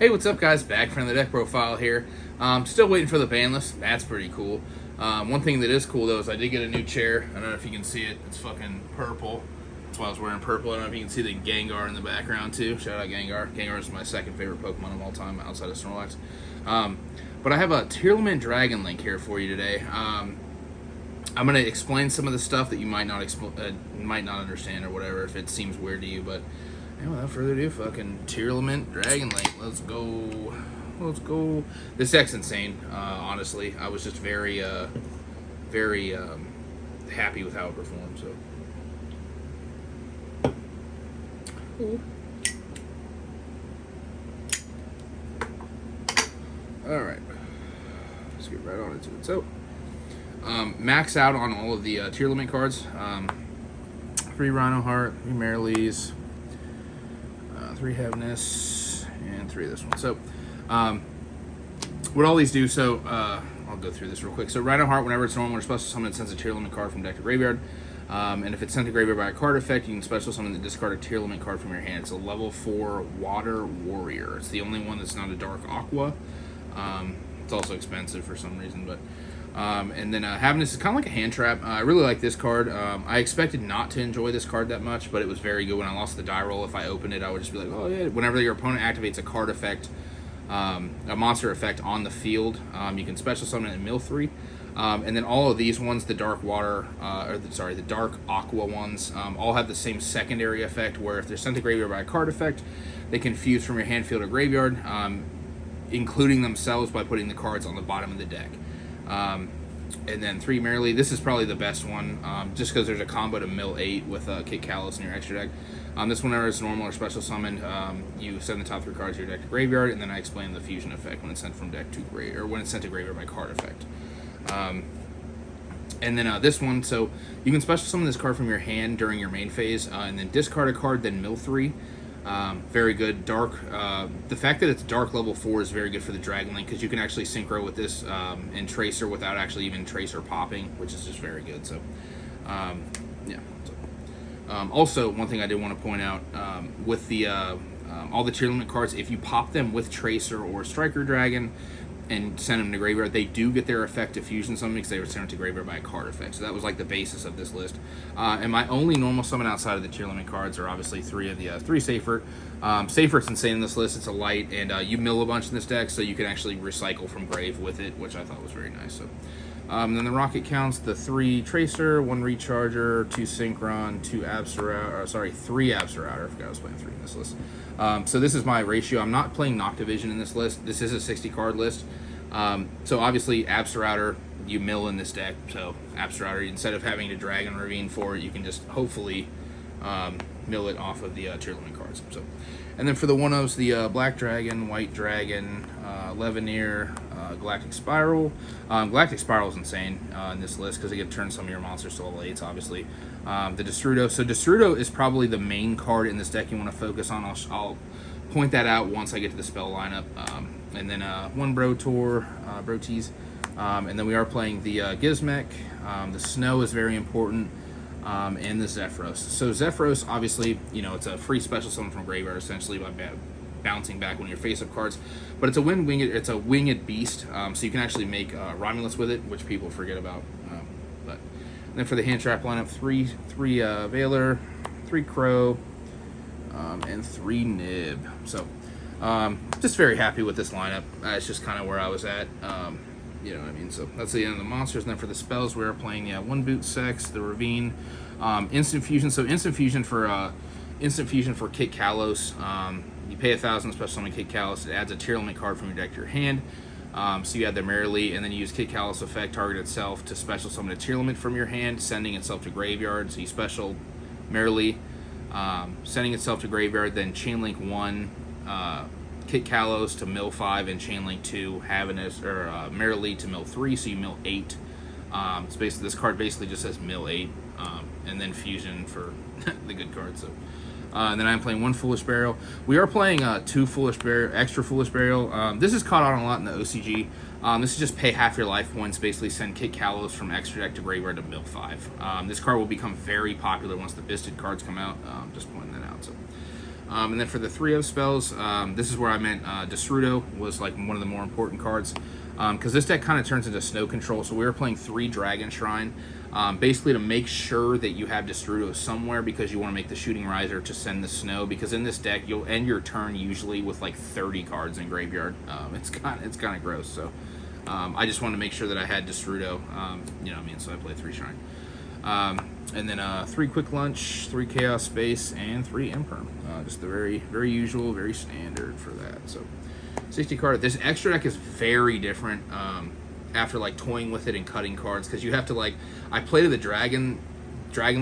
Hey, what's up, guys? Back from the deck profile here. Still waiting for the ban list. That's pretty cool. One thing that is cool, though, is I did get a new chair. I don't know if you can see it. It's fucking purple. That's why I was wearing purple. I don't know if you can see the Gengar in the background, too. Shout out Gengar. Gengar is my second favorite Pokemon of all time outside of Snorlax. But I have a Tearlaments Dragon Link here for you today. I'm going to explain some of the stuff that you might not understand or whatever if it seems weird to you, but and without further ado, fucking Tearlaments Dragon Link. Let's go. Let's go. This deck's insane, honestly. I was just very happy with how it performed, so. Ooh. Alright. Let's get right on into it. So, max out on all of the Tearlaments cards. 3 Rhino Heart, 3 Marilees, 3 Heaviness, and 3 of this one. So, what all these do, so, I'll go through this real quick. So, Rhino Heart, whenever it's normal or special summon, it sends a Tearlaments card from deck to graveyard. And if it's sent to graveyard by a card effect, you can special summon and discard a Tearlaments card from your hand. It's a level 4 Water Warrior. It's the only one that's not a Dark Aqua. It's also expensive for some reason, but... and then Happiness is kind of like a hand trap. I really like this card. I expected not to enjoy this card that much, but it was very good. When I lost the die roll, if I opened it, I would just be like, oh yeah. Whenever your opponent activates a card effect, a monster effect on the field, you can special summon it in mill 3. And then all of these ones, the Dark Water, the Dark Aqua ones, all have the same secondary effect, where if they're sent to graveyard by a card effect, they can fuse from your hand, field, or graveyard, including themselves by putting the cards on the bottom of the deck. And then 3 Marilee. This is probably the best one, just because there's a combo to mill 8 with Kit Kalos in your extra deck. This one, whenever it's normal or special summoned, you send the top 3 cards of your deck to graveyard, and then I explain the fusion effect when it's sent from deck to graveyard, or when it's sent to graveyard by card effect. And then this one, so you can special summon this card from your hand during your main phase, and then discard a card, then mill 3. Very good. Dark. The fact that it's dark level 4 is very good for the Dragon Link, because you can actually synchro with this and Tracer without actually even Tracer popping, which is just very good. So, yeah. Also, one thing I did want to point out, with the all the Tearlaments cards, if you pop them with Tracer or Striker Dragon and send them to graveyard, they do get their effect to fusion summon because they were sent to graveyard by a card effect. So that was like the basis of this list. And my only normal summon outside of the Tearlaments cards are obviously 3 of the 3 Safer. Safer's insane in this list. It's a light, and you mill a bunch in this deck, so you can actually recycle from grave with it, which I thought was very nice. So, then the Rocket counts the 3 Tracer, 1 Recharger, 2 Synchron, 2 Absol, 3 Absol. I forgot I was playing 3 in this list. So this is my ratio. I'm not playing Noctivision in this list. This is a 60 card list. So obviously Absol you mill in this deck. So Absol, instead of having to Dragon Ravine for it, you can just hopefully mill it off of the Tearlaments cards. So, and then for the 1-0s, the Black Dragon, White Dragon, Levineer, Galactic Spiral. Galactic Spiral is insane in this list because it can turn some of your monsters to level 8s, obviously. The Destrudo. So Destrudo is probably the main card in this deck you want to focus on. I'll point that out once I get to the spell lineup. And then 1 Brotor, Brotees. And then we are playing the Gizmek. The Snow is very important. And the Zephyros. So Zephyros, obviously, you know, it's a free special summon from graveyard, essentially, by bouncing back one of your face-up cards. But it's a winged beast, so you can actually make Romulus with it, which people forget about. And then for the hand trap lineup, 3 Veiler, 3 Crow, and 3 Nib. So, just very happy with this lineup. It's just kind of where I was at. You know what I mean? So that's the end of the monsters. And then for the spells, we're playing 1 Boot Sex, the Ravine, Instant Fusion. So Instant Fusion for Kit Kalos. You pay 1,000 special summon Kit Kalos. It adds a Tearlaments card from your deck to your hand. So you add the Marilee, and then you use Kit Kalos effect, target itself to special summon a Tearlaments from your hand, sending itself to graveyard. So you special Marilee, sending itself to graveyard, then Chainlink 1, Kit Kalos to mill 5, and Chainlink 2, Marilee to mill 3, so you mill 8. It's basically, this card basically just says mill 8, and then fusion for the good cards. So. And then I'm playing 1 Foolish Burial. We are playing 2 extra Foolish Burial. This is caught on a lot in the OCG. This is just pay half your life points, basically send Kit Kalos from extra deck to graveyard to mill 5. This card will become very popular once the Bisted cards come out. Just pointing that out. So. And then for the 3-0 spells, this is where I meant Destrudo was like one of the more important cards. Because this deck kind of turns into snow control. So we were playing 3 Dragon Shrine, basically to make sure that you have Destrudo somewhere, because you want to make the Shooting Riser to send the snow. Because in this deck, you'll end your turn usually with like 30 cards in graveyard. It's kind of gross. So I just wanted to make sure that I had Destrudo. You know what I mean? So I play 3 Shrine. And then 3 Quick Lunch, 3 Chaos Space, and 3 Imperm. Just the very usual, very standard for that. So 60 card. This extra deck is very different after like toying with it and cutting cards, because you have to like, I play to the Dragon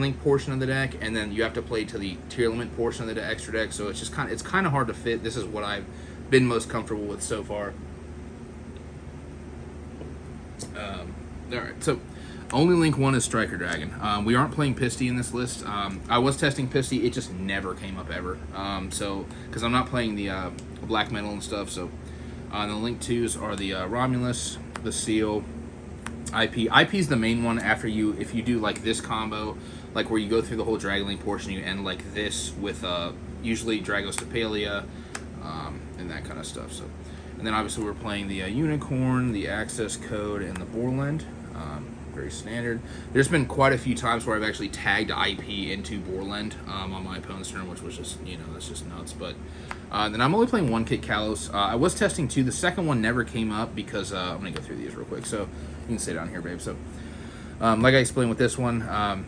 Link portion of the deck, and then you have to play to the Tearlament portion of the extra deck. So it's just kind of hard to fit. This is what I've been most comfortable with so far. All right, so only Link 1 is Striker Dragon. We aren't playing Pisty in this list. I was testing Pisty, it just never came up ever. So, because I'm not playing the Black Metal and stuff, so the Link 2s are the Romulus, the Seal, IP. IP is the main one after you, if you do like this combo, like where you go through the whole Dragon Link portion, you end like this with usually Dragostapelia, and that kind of stuff. So, and then obviously we're playing the Unicorn, the Access Code, and the Borland. Very standard. There's been quite a few times where I've actually tagged IP into Borland on my opponent's turn, which was just, you know, that's just nuts. But then I'm only playing 1 Kit Kalos. I was testing 2. The second one never came up because I'm going to go through these real quick. So you can stay down here, babe. So like I explained with this one,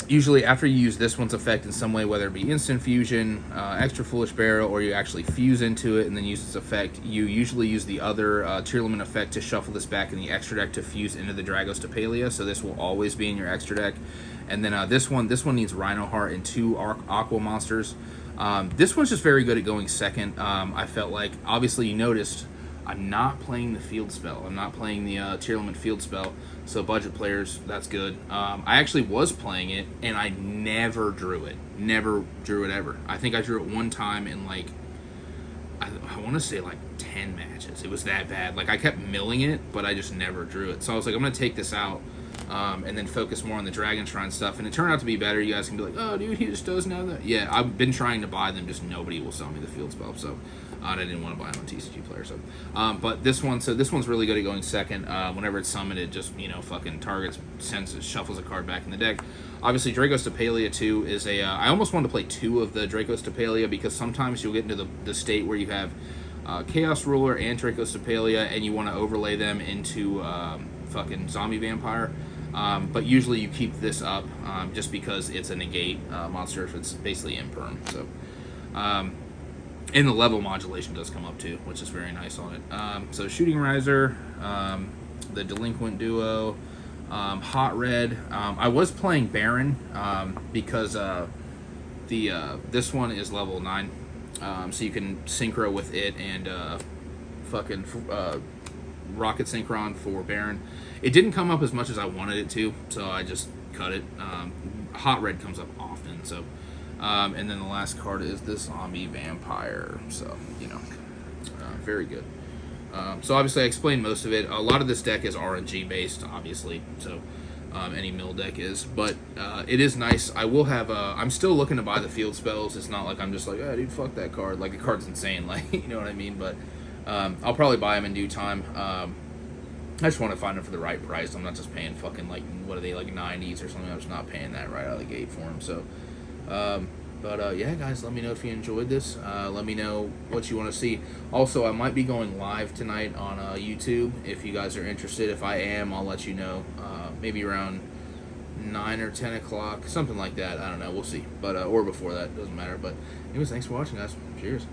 usually after you use this one's effect in some way, whether it be instant fusion, extra foolish barrel, or you actually fuse into it and then use its effect, you usually use the other Tearlament effect to shuffle this back in the extra deck to fuse into the Dragostapelia. So this will always be in your extra deck. And then this one needs Rhino Heart and 2 Aqua monsters. This one's just very good at going second. I felt like, obviously you noticed, I'm not playing the field spell. I'm not playing the Tearlament field spell. So budget players, that's good. I actually was playing it, and I never drew it. Never drew it ever. I think I drew it one time in like, I want to say like 10 matches. It was that bad. Like I kept milling it, but I just never drew it. So I was like, I'm going to take this out and then focus more on the Dragon Shrine stuff. And it turned out to be better. You guys can be like, oh, dude, he just does know that. Yeah, I've been trying to buy them. Just nobody will sell me the field spell. So I didn't want to buy them on TCG Player. So, but this one's really good at going second. Whenever it's summoned, it just, you know, fucking targets, shuffles a card back in the deck. Obviously, Dragostapelia 2 is a... I almost wanted to play 2 of the Dragostapelia, because sometimes you'll get into the state where you have Chaos Ruler and Dragostapelia, and you want to overlay them into fucking Zombie Vampire. But usually you keep this up just because it's a negate monster. It's basically imperm. So, and the level modulation does come up too, which is very nice on it. So Shooting Riser, the Delinquent Duo, Hot Red. I was playing Baron because this one is level 9, so you can synchro with it and Rocket Synchron for Baron. It didn't come up as much as I wanted it to, so I just cut it. Hot Red comes up often, so and then the last card is this Zombie Vampire, so, you know, very good. So obviously I explained most of it. A lot of this deck is RNG based, obviously, so any mill deck is, but it is nice. I will have I'm still looking to buy the field spells. It's not like I'm just like, oh dude, fuck that card, like the card's insane, like, you know what I mean? But I'll probably buy them in due time. I just want to find them for the right price. I'm not just paying fucking, like, what are they, like 90s or something. I'm just not paying that right out of the gate for them. So yeah, guys, let me know if you enjoyed this. Let me know what you want to see. Also, I might be going live tonight on YouTube if you guys are interested. If I am, I'll let you know. Maybe around 9 or 10 o'clock, something like that. I don't know. We'll see. But or before that, doesn't matter. But anyways, thanks for watching, guys. Cheers.